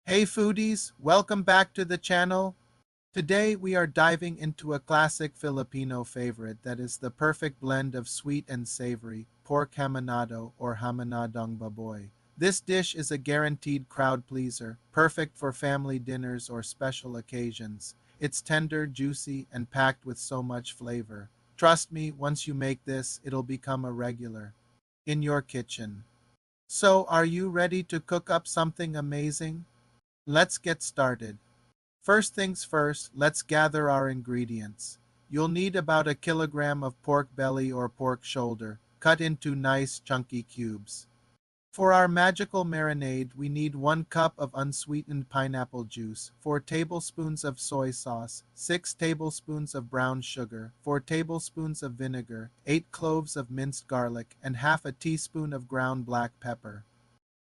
Hey foodies, welcome back to the channel. Today we are diving into a classic Filipino favorite that is the perfect blend of sweet and savory, pork hamonado or hamonadong baboy. This dish is a guaranteed crowd pleaser, perfect for family dinners or special occasions. It's tender, juicy, and packed with so much flavor. Trust me, once you make this, it'll become a regular in your kitchen. So, are you ready to cook up something amazing? Let's get started. First things first, let's gather our ingredients. You'll need about a kilogram of pork belly or pork shoulder, cut into nice chunky cubes. For our magical marinade, we need 1 cup of unsweetened pineapple juice, 4 tablespoons of soy sauce, 6 tablespoons of brown sugar, 4 tablespoons of vinegar, 8 cloves of minced garlic, and half a teaspoon of ground black pepper.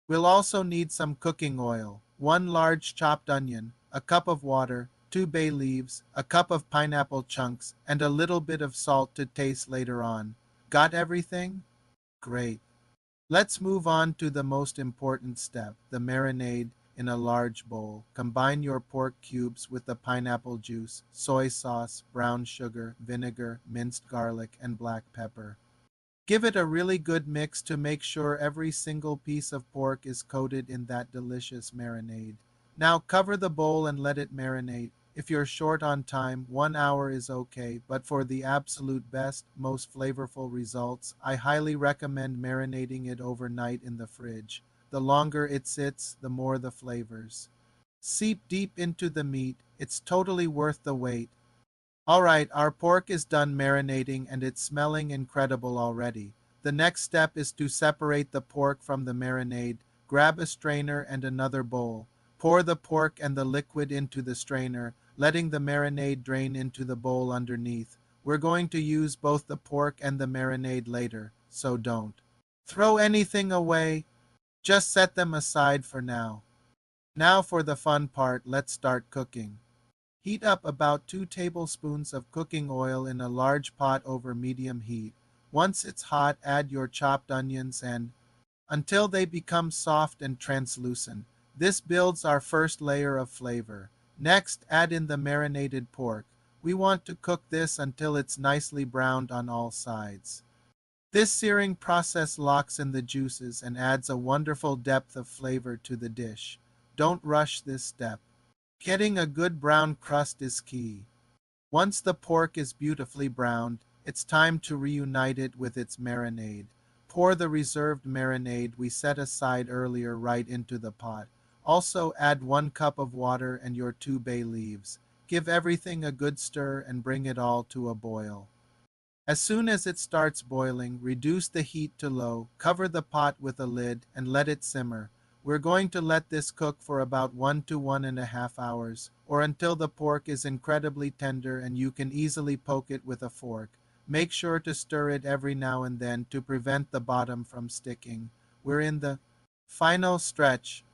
We'll also need some cooking oil, 1 large chopped onion, a cup of water, 2 bay leaves, a cup of pineapple chunks, and a little bit of salt to taste later on. Got everything? Great. Let's move on to the most important step, the marinade in a large bowl. Combine your pork cubes with the pineapple juice, soy sauce, brown sugar, vinegar, minced garlic, and black pepper. Give it a really good mix to make sure every single piece of pork is coated in that delicious marinade. Now cover the bowl and let it marinate. If you're short on time, 1 hour is okay, but for the absolute best, most flavorful results, I highly recommend marinating it overnight in the fridge. The longer it sits, the more the flavors seep deep into the meat. It's totally worth the wait. Alright, our pork is done marinating and it's smelling incredible already. The next step is to separate the pork from the marinade. Grab a strainer and another bowl. Pour the pork and the liquid into the strainer, letting the marinade drain into the bowl underneath. We're going to use both the pork and the marinade later, so don't throw anything away. Just set them aside for now. Now for the fun part, let's start cooking. Heat up about 2 tablespoons of cooking oil in a large pot over medium heat. Once it's hot, add your chopped onions and until they become soft and translucent. This builds our first layer of flavor. Next, add in the marinated pork. We want to cook this until it's nicely browned on all sides. This searing process locks in the juices and adds a wonderful depth of flavor to the dish. Don't rush this step. Getting a good brown crust is key. Once the pork is beautifully browned, it's time to reunite it with its marinade. Pour the reserved marinade we set aside earlier right into the pot. Also add 1 cup of water and your 2 bay leaves. Give everything a good stir and bring it all to a boil. As soon as it starts boiling, reduce the heat to low, cover the pot with a lid, and let it simmer. We're going to let this cook for about 1 to 1.5 hours, or until the pork is incredibly tender and you can easily poke it with a fork. Make sure to stir it every now and then to prevent the bottom from sticking. We're in the final stretch.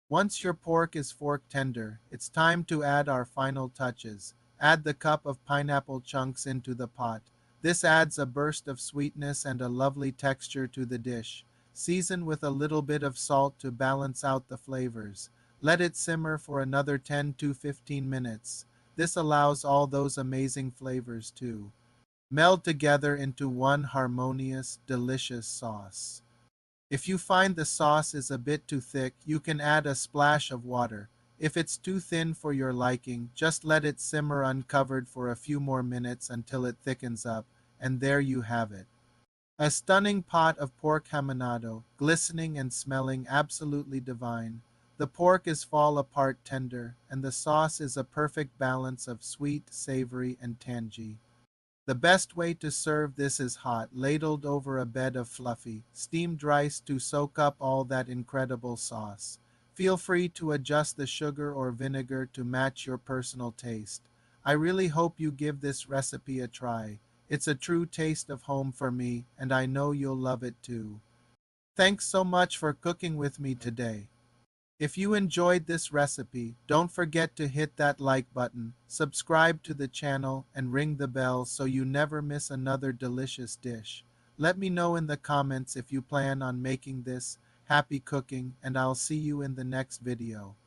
Once your pork is fork tender, it's time to add our final touches. Add the cup of pineapple chunks into the pot. This adds a burst of sweetness and a lovely texture to the dish. Season with a little bit of salt to balance out the flavors. Let it simmer for another 10 to 15 minutes. This allows all those amazing flavors to meld together into one harmonious, delicious sauce. If you find the sauce is a bit too thick, you can add a splash of water. If it's too thin for your liking, just let it simmer uncovered for a few more minutes until it thickens up, and there you have it. A stunning pot of pork hamonado, glistening and smelling absolutely divine. The pork is fall apart tender, and the sauce is a perfect balance of sweet, savory, and tangy. The best way to serve this is hot, ladled over a bed of fluffy, steamed rice to soak up all that incredible sauce. Feel free to adjust the sugar or vinegar to match your personal taste. I really hope you give this recipe a try. It's a true taste of home for me, and I know you'll love it too. Thanks so much for cooking with me today. If you enjoyed this recipe, don't forget to hit that like button, subscribe to the channel, and ring the bell so you never miss another delicious dish. Let me know in the comments if you plan on making this. Happy cooking, and I'll see you in the next video.